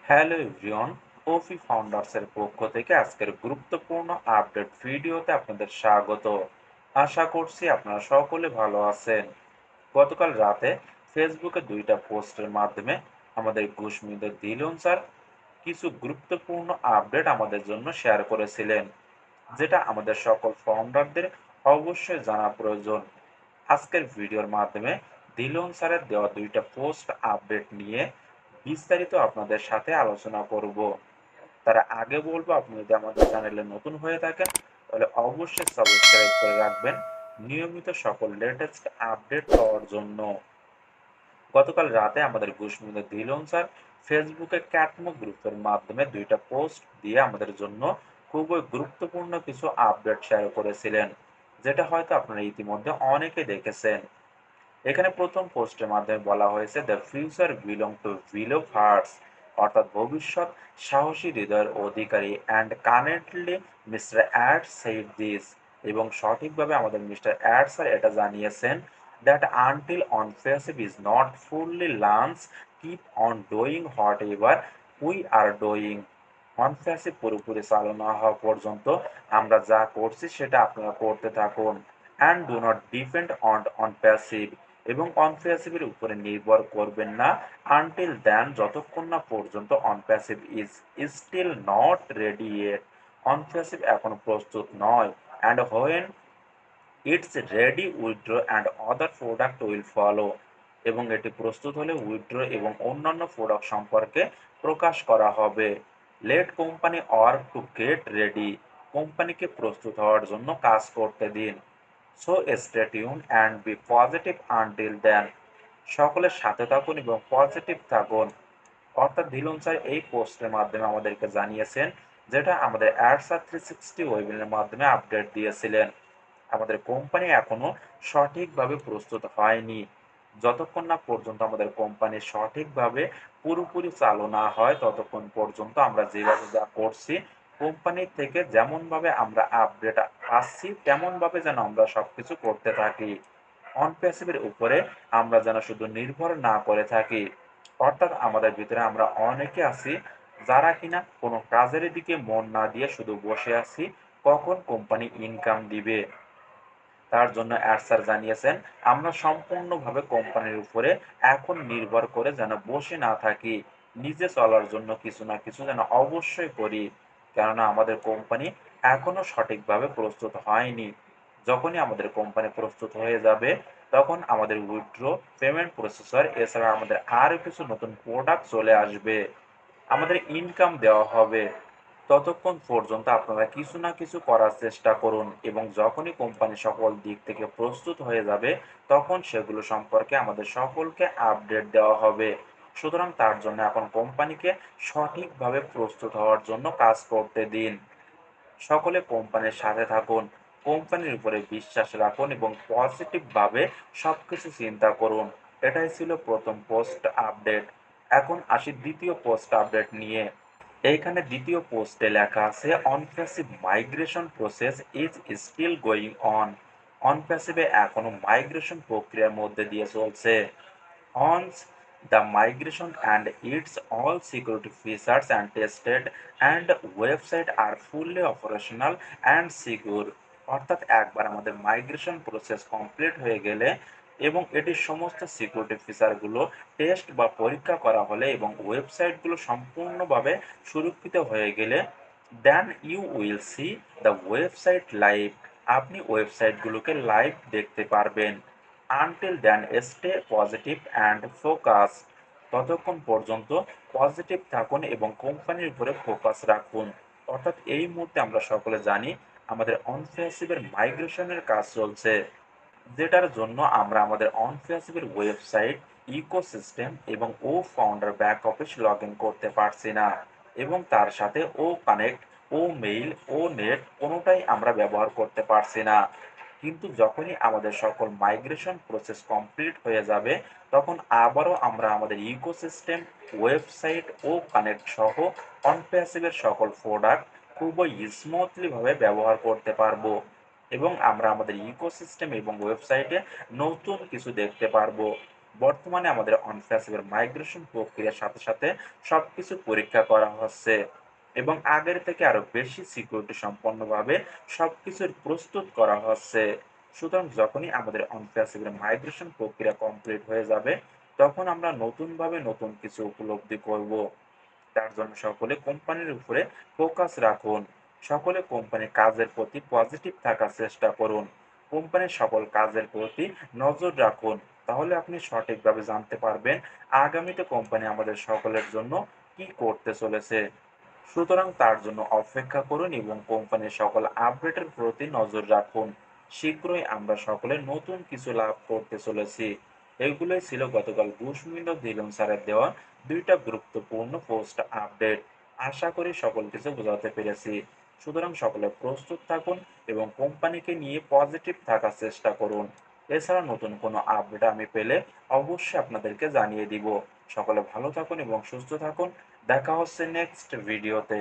Hello everyone, coffee ফাউন্ডার্সের পক্ষ থেকে আজকের গুরুত্বপূর্ণ আপডেট ভিডিওতে আপনাদের স্বাগত। আশা করছি আপনারা সকলে ভালো আছেন। গতকাল রাতে ফেসবুকে দুইটা পোস্টের মাধ্যমে আমাদের ঘুষমিদের দিলন স্যার কিছু গুরুত্বপূর্ণ আপডেট আমাদের জন্য শেয়ার করেছিলেন, যেটা আমাদের সকল ফাউন্ডারদের অবশ্যই জানা প্রয়োজন। আজকের ভিডিওর মাধ্যমে দিলন স্যারের দেওয়া দুইটা পোস্ট আপডেট নিয়ে বিস্তারিত আপনাদের সাথে আলোচনা করব। তার আগে বলবো, আপনি যদি আমাদের চ্যানেলে নতুন হয়ে থাকেন তাহলে অবশ্যই সাবস্ক্রাইব করে রাখবেন নিয়মিত সকল লেটেস্ট আপডেট পাওয়ার জন্য। গতকাল রাতে আমাদের ঘুষমিদের দিলন স্যার ফেসবুকে ক্যাটমো গ্রুপের মাধ্যমে দুইটা পোস্ট দিয়ে আমাদের জন্য খুবই গুরুত্বপূর্ণ কিছু আপডেট শেয়ার করেছিলেন, যেটা হয়তো আপনারা ইতিমধ্যে অনেকে দেখেছেন। এখানে প্রথম পোস্টের মাধ্যমে বলা হয়েছে the future belong to will of hearts, অর্থাৎ ভবিষ্যৎ সাহসী হৃদয়ের অধিকারী, and currently mister Ad said this, এবং সঠিকভাবে আমাদের মিস্টার অ্যাড স্যার এটা জানিয়েছেন that until OnPassive is not fully launch keep on doing whatever we are doing. OnPassive পুরোপুরি চালু না হওয়া পর্যন্ত আমরা যা করছি সেটা আপনারা করতে থাকুন, and do not depend on passive, এবং অনপ্যাসিভের উপরে নির্ভর করবেন না আনটিল দেন, যতক্ষণ না পর্যন্ত OnPassive is still not ready yet, OnPassive এখনো প্রস্তুত নয়, and when it's ready withdraw and other product will follow, এবং এটি প্রস্তুত হলে উইথড্র এবং অন্যান্য প্রোডাক্ট সম্পর্কে প্রকাশ করা হবে। Let company work to get ready, কোম্পানিকে প্রস্তুত হওয়ার জন্য কাজ করতে দিন। So stay tune and be positive until then, সকলের সাথে থাকুন এবং পজিটিভ থাকুন। অর্থাৎ ধিলন স্যার এই পোস্টের মাধ্যমে আমাদেরকে জানিয়েছেন, যেটা আমাদের অ্যাডসার 360 ওয়েবিনারের মাধ্যমে আপডেট দিয়েছিলেন। আমাদের কোম্পানি এখনো সঠিকভাবে প্রস্তুত হয়নি। যতক্ষণ না পর্যন্ত আমাদের কোম্পানি সঠিকভাবে পুরোপুরি চালু না হয় ততক্ষণ পর্যন্ত আমরা যেভাবে যা করছি, কোম্পানি থেকে যেমনভাবে আমরা আপডেট পাচ্ছি তেমনভাবে যেন আমরা সবকিছু করতে থাকি। অনপ্যাসিভের উপরে আমরা যেন শুধু নির্ভর না করে থাকি। অর্থাৎ আমাদের ভিতরে আমরা অনেকে আছি যারা কিনা কোনো কাজের দিকে মন না দিয়ে শুধু বসে আছি কখন কোম্পানি ইনকাম দিবে। তার জন্য স্যার জানিয়েছেন আমরা সম্পূর্ণভাবে কোম্পানির উপরে এখন নির্ভর করে যেন বসে না থাকি, নিজে চলার জন্য কিছু না কিছু যেন অবশ্যই করি। কেননা আমাদের কোম্পানি এখনো সঠিকভাবে প্রস্তুত হয়নি। যখনই আমাদের কোম্পানি প্রস্তুত হয়ে যাবে তখন আমাদের উইথড্র, পেমেন্ট প্রসেসর, এছাড়া আমাদের আরও কিছু নতুন প্রোডাক্ট চলে আসবে, আমাদের ইনকাম দেওয়া হবে। ততক্ষণ পর্যন্ত আপনারা কিছু না কিছু করার চেষ্টা করুন, এবং যখনই কোম্পানি সকল দিক থেকে প্রস্তুত হয়ে যাবে তখন সেগুলো সম্পর্কে আমাদের সকলকে আপডেট দেওয়া হবে। সুতরাং তার জন্য এখন কোম্পানিকে সঠিকভাবে প্রস্তুত হওয়ার জন্য কাজ করতে দিন। সকলে কোম্পানির সাথে থাকুন, কোম্পানির উপরে বিশ্বাস রাখুন এবং পজিটিভভাবে সবকিছু চিন্তা করুন। এটাই ছিল প্রথম পোস্ট আপডেট। এখন আসি দ্বিতীয় পোস্ট আপডেট নিয়ে। এইখানে দ্বিতীয় পোস্টে লেখা আছে OnPassive migration process is still going on, অনপ্যাসিভে এখনো মাইগ্রেশন প্রক্রিয়ার মধ্যে দিয়ে চলছে। once the migration and its all security features and tested and website are fully operational and secure, অর্থাৎ একবার আমাদের মাইগ্রেশন প্রসেস কমপ্লিট হয়ে গেলে এবং এটির সমস্ত সিকিউরিটি ফিচারগুলো টেস্ট বা পরীক্ষা করা হলে এবং ওয়েবসাইটগুলো সম্পূর্ণভাবে সুরক্ষিত হয়ে গেলে then you will see the website live, আপনি ওয়েবসাইটগুলোকে লাইভ দেখতে পারবেন। Until then stay positive and focus, ততক্ষণ পর্যন্ত পজিটিভ থাকুন এবং কোম্পানির উপরে ফোকাস রাখুন। অর্থাৎ এই মুহূর্তে আমরা সকলে জানি আমাদের অনফেসিভের মাইগ্রেশনের কাজ চলছে, যেটার জন্য আমরা আমাদের অনফেসিভের ওয়েবসাইট, ইকোসিস্টেম এবং O founder back office log in করতে পারছি না, এবং তার সাথে O connect, O mail, O net কোনোটাই আমরা ব্যবহার করতে পারছি না। কিন্তু যখনই আমাদের সকল মাইগ্রেশন প্রসেস কমপ্লিট হয়ে যাবে তখন আবারও আমরা আমাদের ইকোসিস্টেম, ওয়েবসাইট ও কানেক্ট সহ অনপ্যাসিভের সকল প্রোডাক্ট খুবই স্মুথলি ভাবে ব্যবহার করতে পারবো, এবং আমরা আমাদের ইকোসিস্টেম এবং ওয়েবসাইটে নতুন কিছু দেখতে পারবো, বর্তমানে আমাদের অনপ্যাসিভের মাইগ্রেশন প্রক্রিয়ার সাথে সাথে সবকিছু পরীক্ষা করা হচ্ছে এবং আগের থেকে আরো বেশি সিকিউরিটি সম্পন্নভাবে সবকিছুর প্রস্তুত করা হচ্ছে। সুতরাং যখনই আমাদের অনপ্যাসিভের মাইগ্রেশন প্রক্রিয়া কমপ্লিট হয়ে যাবে, তখন আমরা নতুনভাবে নতুন কিছু উপলব্ধি করব। তার জন্য সকলে কোম্পানির উপরে ফোকাস রাখুন। সকলে কোম্পানির কাজের প্রতি পজিটিভ থাকার চেষ্টা করুন। কোম্পানির সকল কাজের প্রতি নজর রাখুন। তাহলে আপনি সঠিকভাবে জানতে পারবেন আগামীতে কোম্পানি আমাদের সকলের জন্য কি করতে চলেছে। সুতরাং তার জন্য অপেক্ষা করুন এবং কোম্পানির সকল আপডেটের প্রতি নজর রাখুন। শীঘ্রই আমরা সকলে নতুন কিছু লাভ করতে চলেছি। এগুলোই ছিল গতকাল বুশমিল্ড ধিলন স্যারের দেওয়া ২টা গুরুত্বপূর্ণ পোস্ট আপডেট। আশা করি সকল কিছু বোঝাতে পেরেছি। সুতরাং সকলে প্রস্তুত থাকুন এবং কোম্পানিকে নিয়ে পজিটিভ থাকার চেষ্টা করুন। এছাড়া নতুন কোনো আপডেট আমি পেলে অবশ্যই আপনাদেরকে জানিয়ে দিব। সকলে ভালো থাকুন এবং সুস্থ থাকুন। দেখা হচ্ছে নেক্সট ভিডিওতে।